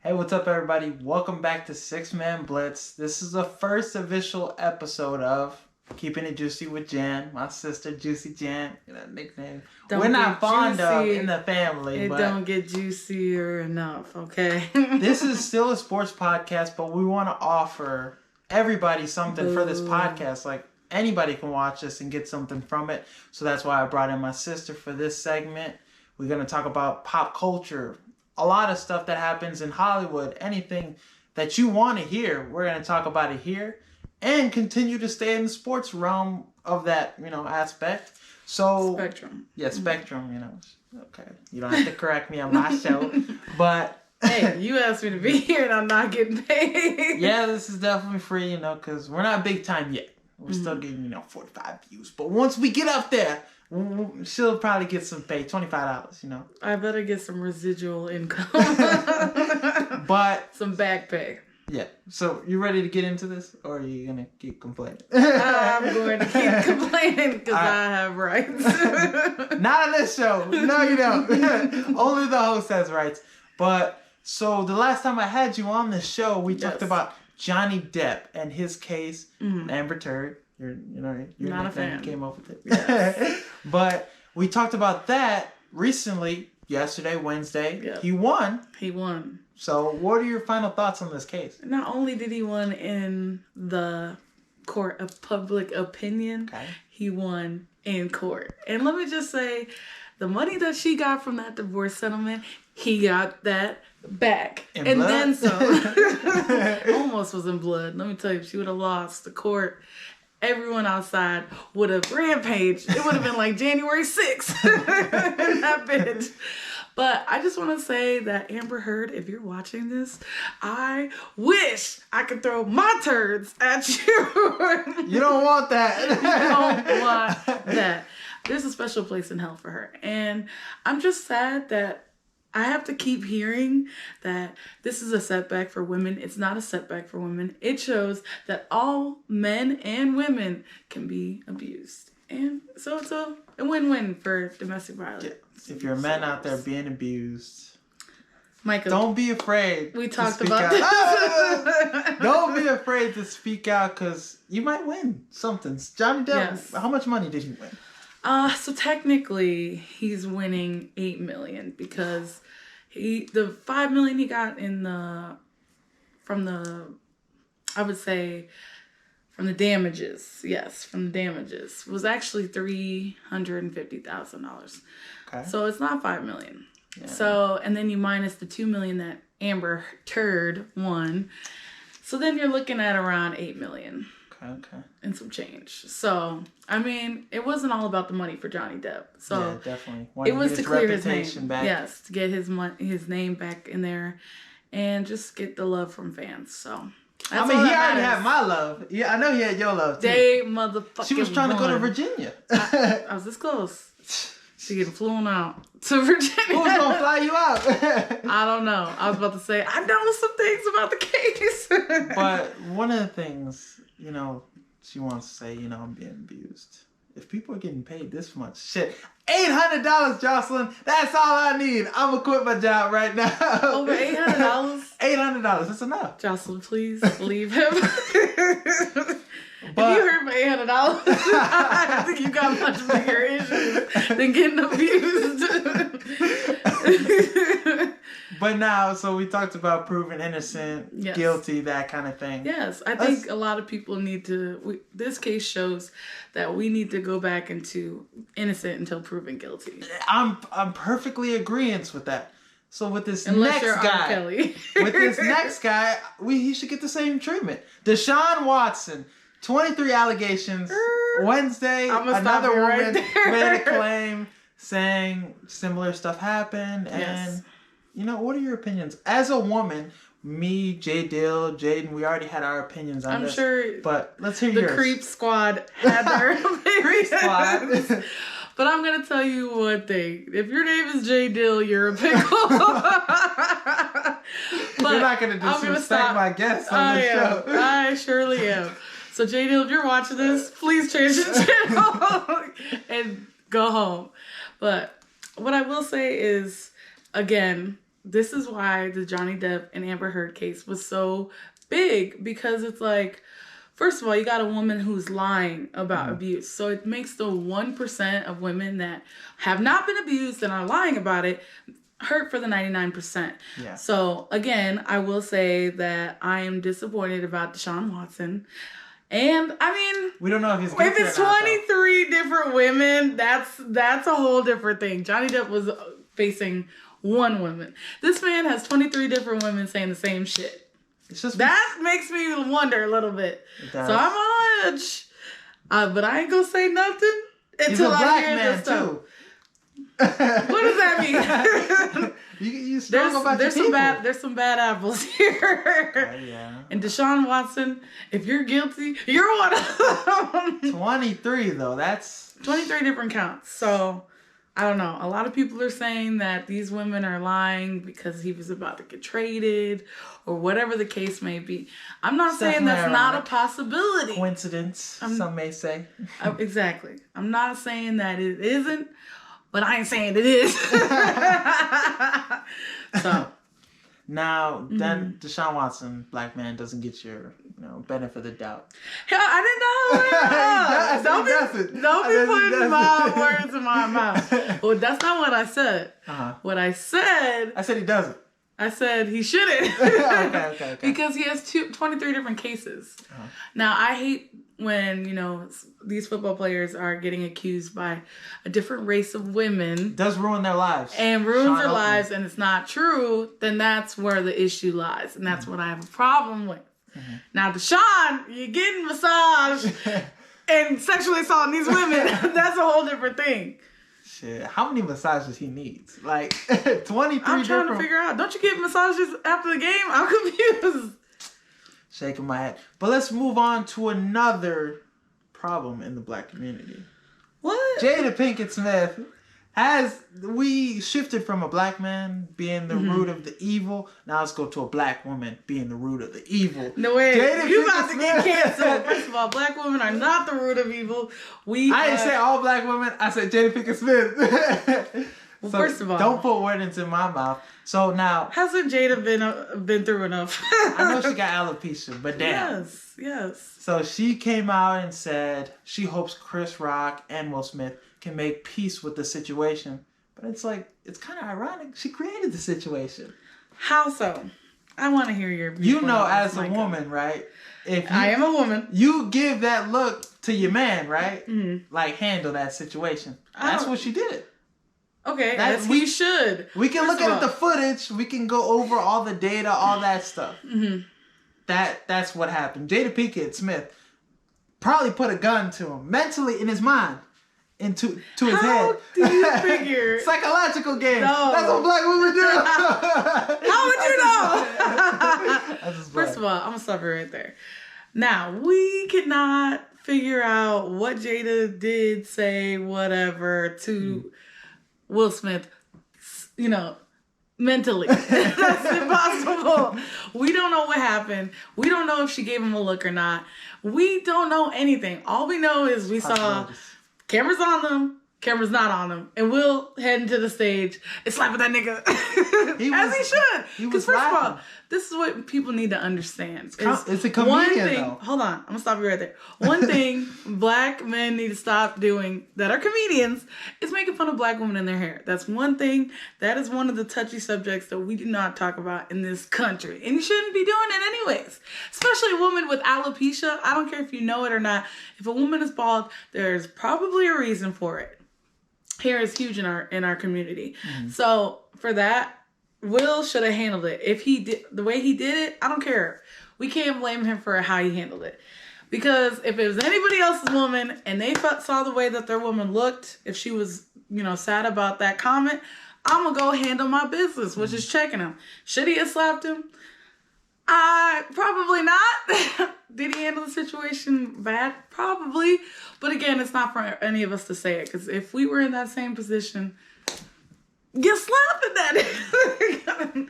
Hey, what's up, everybody? Welcome back to Six Man Blitz. This is the first official episode of Keeping It Juicy with Jan, my sister, Juicy Jan, nickname. We're not fond of in the family, but don't get juicier enough, okay? This is still a sports podcast, but we want to offer everybody something for this podcast. Like, anybody can watch this and get something from it. So that's why I brought in my sister for this segment. We're going to talk about pop culture, a lot of stuff that happens in Hollywood, anything that you want to hear, we're going to talk about it here and continue to stay in the sports realm of that, aspect. So Spectrum. Yeah, spectrum, Okay. You don't have to correct me on my show, but hey, you asked me to be here and I'm not getting paid. Yeah, this is definitely free, because we're not big time yet. We're still getting, 45 views. But once we get up there, she'll probably get some pay, $25, I better get some residual income. But some back pay. Yeah. So, you ready to get into this? Or are you going to keep complaining? I'm going to keep complaining because I have rights. Not on this show. No, you don't. Only the host has rights. But, so the last time I had you on the show, we talked about Johnny Depp and his case, Amber Turd. You're not a fan. Came up with it. Yes. But we talked about that recently, yesterday, Wednesday. Yep. He won. So what are your final thoughts on this case? Not only did he win in the court of public opinion, he won in court. And let me just say, the money that she got from that divorce settlement, he got that back. In and blood? Then some. Almost was in blood. Let me tell you, if she would have lost the court, everyone outside would have rampaged. It would have been like January 6th. That bitch. But I just want to say that Amber Heard, if you're watching this, I wish I could throw my turds at you. You don't want that. You don't want that. There's a special place in hell for her. And I'm just sad that I have to keep hearing that this is a setback for women. It's not a setback for women. It shows that all men and women can be abused. And so it's a win-win for domestic violence. Yeah. If you're a man out there being abused, Michael, don't be afraid. We talked about this. Don't be afraid to speak out because you might win something. Johnny Depp, How much money did he win? So technically he's winning $8 million because the $5 million he got from the damages. Yes, from the damages was actually $350,000. Okay. So it's not $5 million. Yeah. So, and then you minus the $2 million that Amber Turd won. So then you're looking at around $8 million. Okay. And some change. So, I mean, it wasn't all about the money for Johnny Depp. So yeah, definitely. It was to clear his name. Back. Yes, to get his name back in there and just get the love from fans. So, he already had my love. Yeah, I know he had your love too. They motherfucking She was trying to go to Virginia. I was this close. She getting flown out to Virginia. Who's gonna fly you out? I don't know. I was about to say, I know some things about the case. But one of the things, she wants to say, I'm being abused. If people are getting paid this much, shit, $800, Jocelyn, that's all I need. I'm gonna quit my job right now. Over $800? $800, that's enough. Jocelyn, please leave him. But, if you heard my $800, I think you got much bigger issues than getting abused. But now, so we talked about proven innocent, guilty, that kind of thing. Yes, I think a lot of people need to. This case shows that we need to go back into innocent until proven guilty. I'm perfectly agreeing with that. So with this Unless next guy, he should get the same treatment. Deshaun Watson. 23 allegations. Wednesday, another woman made a claim saying similar stuff happened. And, what are your opinions? As a woman, me, Jaden, we already had our opinions on this. I'm sure. But let's hear yours. The Creep Squad had their Creep Squad. But I'm going to tell you one thing. If your name is J. Dill, you're a pickle. You're not going to disrespect my guests on this show. I surely am. So, J. Dill, if you're watching this, please change the channel and go home. But what I will say is, again, this is why the Johnny Depp and Amber Heard case was so big, because it's like, first of all, you got a woman who's lying about abuse. So it makes the 1% of women that have not been abused and are lying about it hurt for the 99%. Yeah. So again, I will say that I am disappointed about Deshaun Watson. And I mean, we don't know if he's if it's 23 different women, that's a whole different thing. Johnny Depp was facing one woman. This man has 23 different women saying the same shit. It's just that makes me wonder a little bit. So I'm on edge. But I ain't gonna say nothing until I hear this stuff. Too. What does that mean? you strong about your people. There's some bad apples here. Yeah. And Deshaun Watson, if you're guilty, you're one of them. 23 though. That's 23 different counts. So I don't know. A lot of people are saying that these women are lying because he was about to get traded or whatever the case may be. I'm not saying that's not a possibility. Coincidence, some may say. Exactly. I'm not saying that it isn't, but I ain't saying it is. So. Now, then Deshaun Watson, black man, doesn't get your benefit of the doubt. Hell, I didn't know. Don't be putting my words in my mouth. Well, that's not what I said. What I said he doesn't. I said he shouldn't. Okay. Because he has 23 different cases. Now, I hate when, these football players are getting accused by a different race of women. It does ruin their lives. And ruins their lives, and it's not true, then that's where the issue lies. And that's what I have a problem with. Now, Deshaun, you're getting massage and sexually assaulting these women. That's a whole different thing. Shit, how many massages he needs? Like 23 I'm trying to figure out. Don't you get massages after the game? I'm confused. Shaking my head. But let's move on to another problem in the black community. What? Jada Pinkett Smith we shifted from a black man being the root of the evil. Now let's go to a black woman being the root of the evil. No way. You about to get canceled. First of all, black women are not the root of evil. I didn't say all black women. I said Jada Pinkett Smith. Well, so first of all, don't put words into my mouth. So now, hasn't Jada been through enough? I know she got alopecia, but damn. Yes. So she came out and said she hopes Chris Rock and Will Smith can make peace with the situation. But it's kind of ironic. She created the situation. How so? I want to hear your viewpoint. As a woman, right? I am a woman. You give that look to your man, right? Mm-hmm. Like, handle that situation. That's what she did. Okay, as we should. We can look at the footage. We can go over all the data, all that stuff. Mm-hmm. That's what happened. Jada Pinkett Smith probably put a gun to him mentally in his mind, into his head. How do you figure? Psychological game. No. That's what black women do. How would you know? First of all, I'm gonna stop you right there. Now, we cannot figure out what Jada did, say, whatever to Will Smith, mentally. That's impossible. We don't know what happened. We don't know if she gave him a look or not. We don't know anything. All we know is we saw cameras on them, cameras not on them, and Will head into the stage and slapping that nigga. As he should. Because first of all, this is what people need to understand. It's a comedian, though. Hold on. I'm going to stop you right there. One thing black men need to stop doing that are comedians is making fun of black women in their hair. That's one thing. That is one of the touchy subjects that we do not talk about in this country. And you shouldn't be doing it anyways. Especially a woman with alopecia. I don't care if you know it or not. If a woman is bald, there's probably a reason for it. Hair is huge in our community. Mm-hmm. So for that, Will should have handled it. If he did the way he did it, I don't care. We can't blame him for how he handled it. Because if it was anybody else's woman and they saw the way that their woman looked, if she was, sad about that comment, I'm going to go handle my business, which is checking him. Should he have slapped him? Probably not. Did he handle the situation bad? Probably. But again, it's not for any of us to say it. Because if we were in that same position, get slapped at that.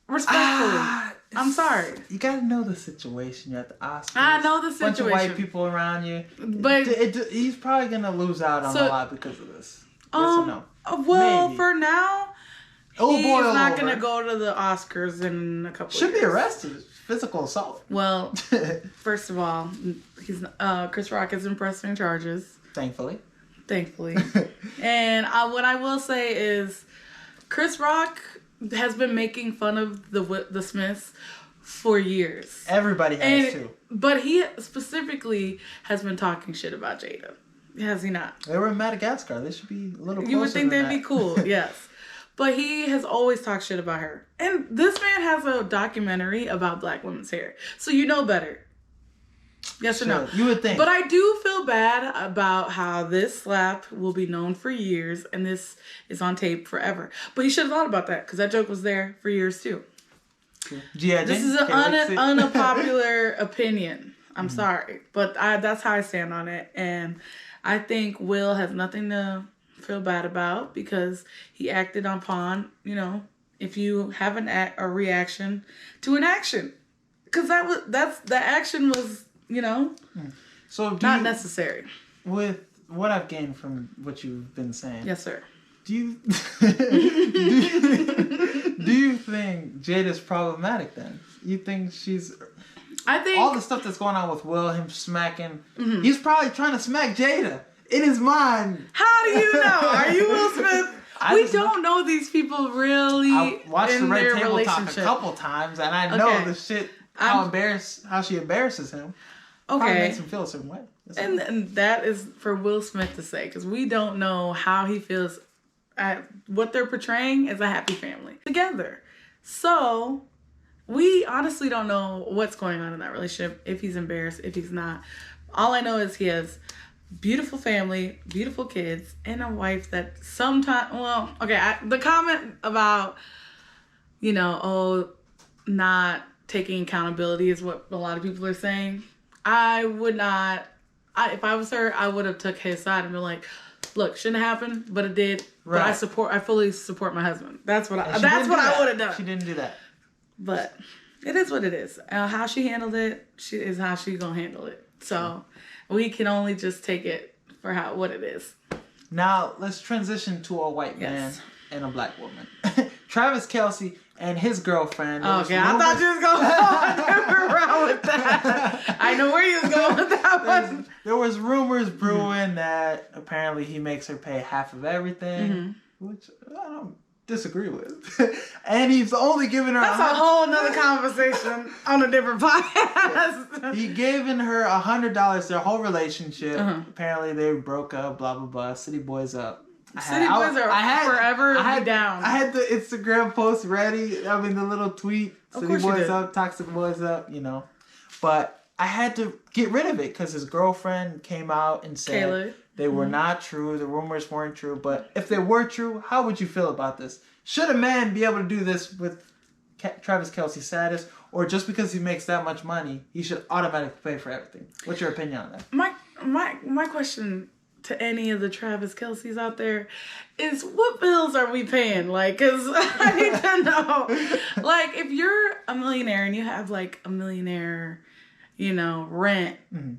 Respectfully. I'm sorry. You gotta know the situation. You're at the Oscars. I know the situation. Bunch of white people around you. But he's probably gonna lose out on a lot because of this. Yes or no? Well, maybe. for now, He's not going to go to the Oscars in a couple Should years. be arrested. Physical assault. Well, first of all, Chris Rock isn't pressing charges. Thankfully. And what I will say is Chris Rock has been making fun of the Smiths for years. Everybody has too. But he specifically has been talking shit about Jada. Has he not? They were in Madagascar. They should be a little closer. You would think they'd be cool, yes. But he has always talked shit about her. And this man has a documentary about black women's hair. So you know better. Yes or no? You would think. But I do feel bad about how this slap will be known for years and this is on tape forever. But you should have thought about that because that joke was there for years too. Yeah, this is an unpopular opinion. I'm sorry. But that's how I stand on it. And I think Will has nothing to feel bad about because he acted upon, if you have a reaction to an action. Because the action was, so not necessary. With what I've gained from what you've been saying. Yes, sir. Do you think Jada's problematic then? You think she's... I think... all the stuff that's going on with Will, him smacking... Mm-hmm. He's probably trying to smack Jada in his mind. How do you know? Are you Will Smith? We don't know these people really. I watched the Red Table Talk a couple times, and I know the shit, how she embarrasses him. Okay. Probably makes him feel a certain way. And that is for Will Smith to say, because we don't know how he feels. What they're portraying is a happy family together. So we honestly don't know what's going on in that relationship, if he's embarrassed, if he's not. All I know is he has beautiful family, beautiful kids, and a wife that sometimes, the comment about, not taking accountability is what a lot of people are saying. I would not, if I was her, I would have took his side and been like, look, shouldn't have happened, but it did. Right. But I fully support my husband. That's what I would have done. She didn't do that. But it is what it is. How she handled it is how she's going to handle it. So we can only just take it for what it is. Now, let's transition to a white man and a black woman. Travis Kelce and his girlfriend. Okay, I thought you was going to go a different route with that. I know where you was going with that one. There was rumors brewing that apparently he makes her pay half of everything, which I don't disagree with. And he's only giving her... That's a whole nother conversation on a different podcast. He given her $100 their whole relationship. Apparently they broke up, blah, blah, blah. City Boys up. City Boys are forever down. I had the Instagram post ready. I mean, the little tweet. City Boys up, Toxic Boys up, But I had to get rid of it because his girlfriend came out and said they were not true. The rumors weren't true. But if they were true, how would you feel about this? Should a man be able to do this with Travis Kelce's status? Or just because he makes that much money, he should automatically pay for everything? What's your opinion on that? My question to any of the Travis Kelce's out there is, what bills are we paying? Because I need to know. If you're a millionaire and you have a millionaire, rent, and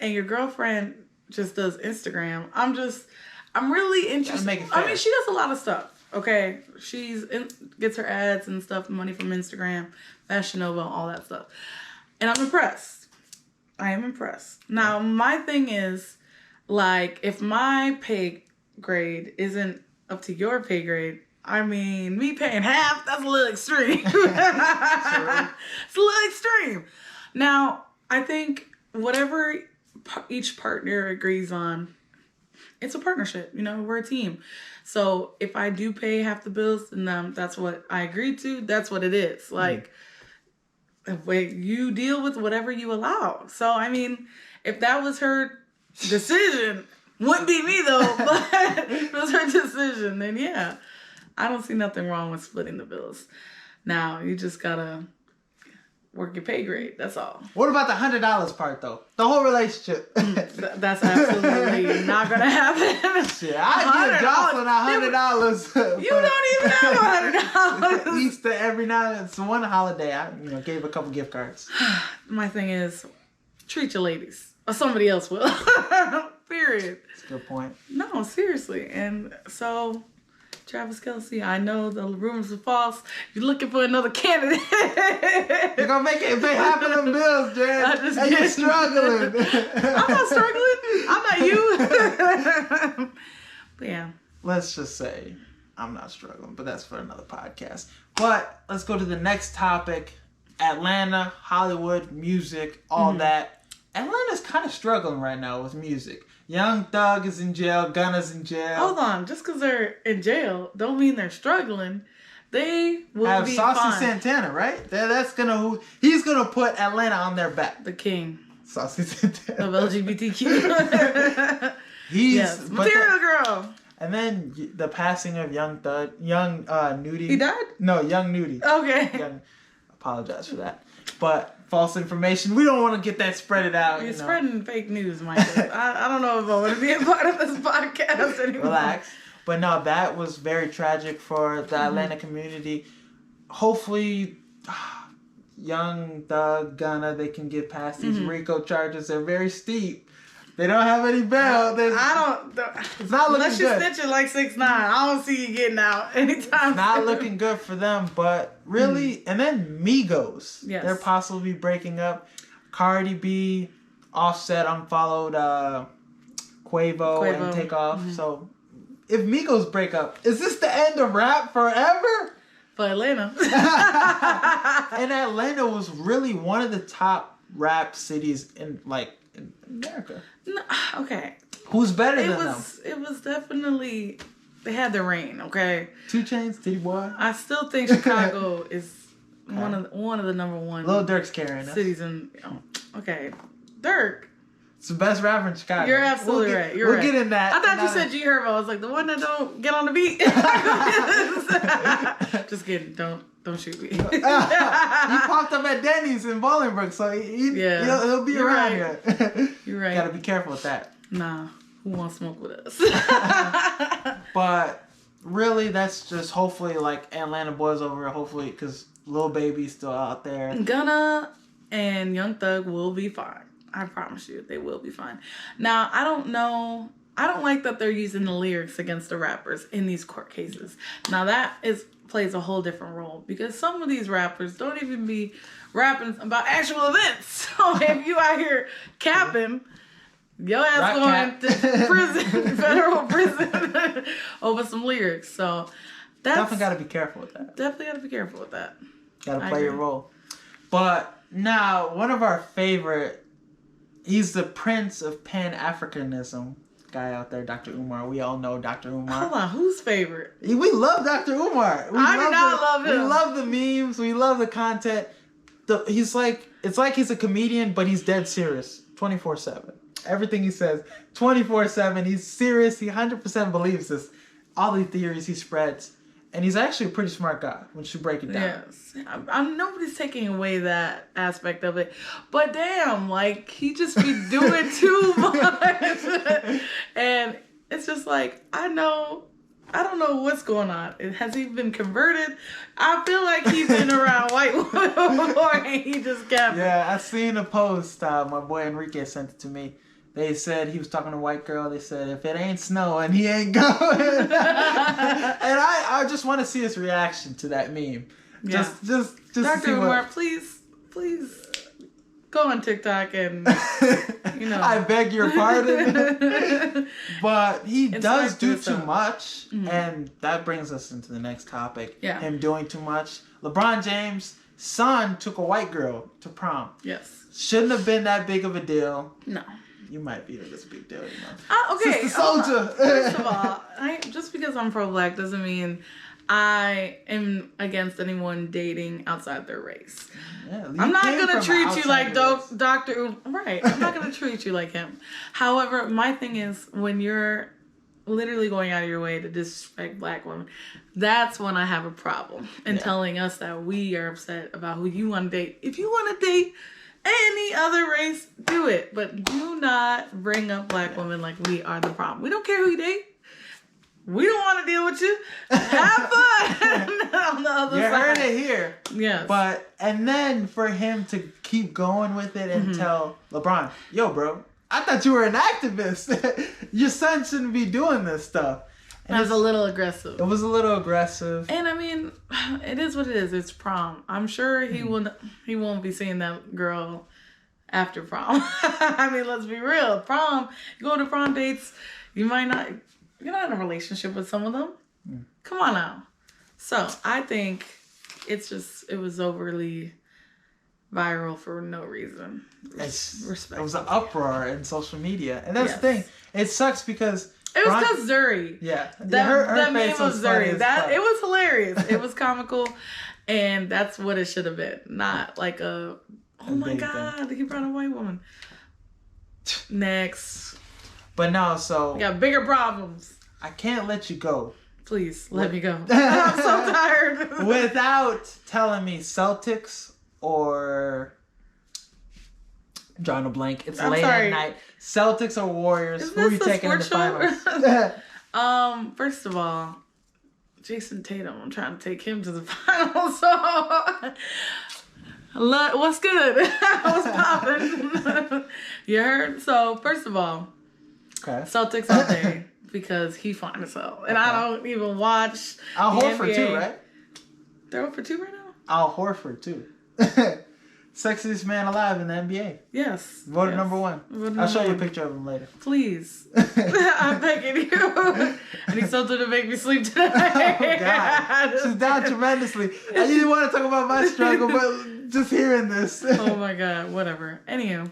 your girlfriend just does Instagram, I'm really interested. Make it fair. I mean, she does a lot of stuff. Okay, gets her ads and stuff, money from Instagram, Fashion Nova, all that stuff, and I'm impressed. I am impressed. Now, my thing is, if my pay grade isn't up to your pay grade, I mean, me paying half, that's a little extreme. It's a little extreme. Now, I think whatever each partner agrees on, it's a partnership. We're a team. So if I do pay half the bills, then that's what I agreed to. That's what it is. You deal with whatever you allow. So, I mean, if that was her decision, wouldn't be me though, but if it was her decision, then yeah, I don't see nothing wrong with splitting the bills. Now, you just gotta work your pay grade. That's all. What about the $100 part though? The whole relationship. That's absolutely not gonna happen. Shit, I give Jocelyn $100. You don't even have $100. Easter every now and then. It's one holiday. I gave a couple gift cards. My thing is, treat your ladies, or somebody else will. Period. That's a good point. No, seriously. And so, Travis Kelce, I know the rumors are false. You're looking for another candidate. You're gonna make it pay half of them bills, Jen. And you're struggling. I'm not struggling. I'm not you. But yeah. Let's just say I'm not struggling, but that's for another podcast. But let's go to the next topic. Atlanta, Hollywood, music, all that. Atlanta's kind of struggling right now with music. Young Thug is in jail. Gunna's in jail. Hold on. Just because they're in jail don't mean they're struggling. They will have be Saucy fine. Santana, right? He's gonna put Atlanta on their back. The king. Saucy Santana. Of LGBTQ. He's Material Girl. And then the passing of Young Nudie. He died? No, Young Nudie. Okay. Apologize for that. But false information. We don't want to get that spread out. You're spreading fake news, Michael. I don't know if I want to be a part of this podcast anymore. Relax. But no, that was very tragic for the Atlanta community. Hopefully, Young Thug, Gunna, they can get past these RICO charges. They're very steep. They don't have any bail. It's not looking unless good. Unless you're snitching like 6'9", I don't see you getting out anytime soon. Not looking good for them, but really, and then Migos. Yes. They're possibly breaking up. Cardi B, Offset unfollowed Quavo and Takeoff. So, if Migos break up, is this the end of rap forever? For Atlanta. And Atlanta was really one of the top rap cities in America. No, okay. Who's better than them? It was definitely, they had the reign, okay? 2 Chainz, Titty Boy. I still think Chicago is one of the number one Lil Durk's carrying us. cities in, okay. Dirk. It's the best rapper in Chicago. You're absolutely right. We'll get in that. I thought you said G Herbo. I was like, the one that don't get on the beat. Just kidding. Don't shoot me. He popped up at Denny's in Bolingbrook, so he'll be around here. You're right. Gotta be careful with that. Nah, who wants to smoke with us? But really, that's just hopefully Atlanta boys over. Hopefully, because Lil Baby's still out there. Gunna and Young Thug will be fine. I promise you, they will be fine. Now, I don't know. I don't like that they're using the lyrics against the rappers in these court cases. Now, that plays a whole different role because some of these rappers don't even be rapping about actual events. So if you out here capping, your ass going to prison, federal prison, over some lyrics. So that's definitely got to be careful with that. Definitely got to be careful with that. Got to play your role. But now, one of our favorite. He's the prince of Pan-Africanism guy out there, Dr. Umar. We all know Dr. Umar. Hold on, whose favorite? We love Dr. Umar. I do not love him. We love the memes. We love the content. It's like he's a comedian, but he's dead serious 24/7. Everything he says, 24/7. He's serious. He 100% believes this. All the theories he spreads. And he's actually a pretty smart guy once you break it down. Yes. Nobody's taking away that aspect of it. But damn, he just be doing too much. And it's just I don't know what's going on. Has he been converted? I feel like he's been around white women before and he just kept. Yeah, I seen a post. My boy Enrique sent it to me. They said he was talking to a white girl. They said, if it ain't snowing, he ain't going. And I just want to see his reaction to that meme. Yeah. Just Dr. Umar, please go on TikTok and, I beg your pardon. But he does do too much. Mm-hmm. And that brings us into the next topic. Yeah. Him doing too much. LeBron James' son took a white girl to prom. Yes. Shouldn't have been that big of a deal. No. You might be this big deal, okay. Sister Soldier. First of all, just because I'm pro-black doesn't mean I am against anyone dating outside their race. Yeah, I'm not gonna treat you like Dr. Right. I'm not gonna treat you like him. However, my thing is when you're literally going out of your way to disrespect black women, that's when I have a problem. And telling us that we are upset about who you want to date. If you want to date any other race, do it. But do not bring up black women like we are the problem. We don't care who you date. We don't want to deal with you. Have fun on the other side. You heard it here. Yes. And then for him to keep going with it and tell LeBron, yo, bro, I thought you were an activist. Your son shouldn't be doing this stuff. And it was a little aggressive. It was a little aggressive. And I mean, it is what it is. It's prom. I'm sure he won't be seeing that girl after prom. I mean, let's be real. Prom, you go to prom dates, you're not in a relationship with some of them. Come on now. So I think it was overly viral for no reason. It was an uproar in social media. And that's the thing. It sucks because it was because Zuri. Yeah. That meme of Zuri. It was hilarious. It was comical. And that's what it should have been. Not like oh my God, he brought a white woman. Next. But no, so. We got bigger problems. I can't let you go. Please, let me go. I'm so tired. Without telling me Celtics or drawing a blank. It's late at night. Celtics or Warriors. Who are you taking in the finals? First of all, Jason Tatum. I'm trying to take him to the finals. So what's good? What's poppin'? You heard? So first of all, Celtics all day because he fine as hell, and I don't even watch. Al Horford too, right? They're 0-2 right now. Al Horford too. Sexiest man alive in the NBA. Yes. Voted number 1. I'll show you a picture of him later. Please. I'm begging you. I need something to make me sleep tonight. Oh, God. She's down tremendously. I didn't want to talk about my struggle, but just hearing this. Oh, my God. Whatever. Anywho,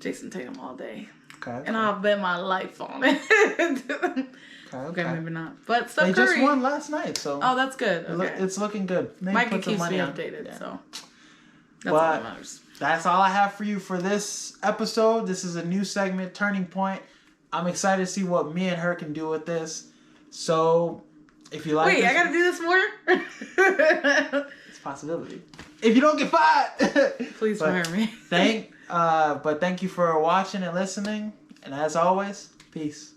Jason Tatum all day. Okay. And I'll bet my life on it. Okay, maybe not. But Steph Curry. They just won last night, so. Oh, that's good. Okay. It's looking good. Mikey keeps me updated, so. That's all that matters. That's all I have for you for this episode. This is a new segment, Turning Point. I'm excited to see what me and her can do with this. So, if you like Wait, I gotta do this more? It's a possibility. If you don't get fired! Please fire me. Thank you for watching and listening. And as always, peace.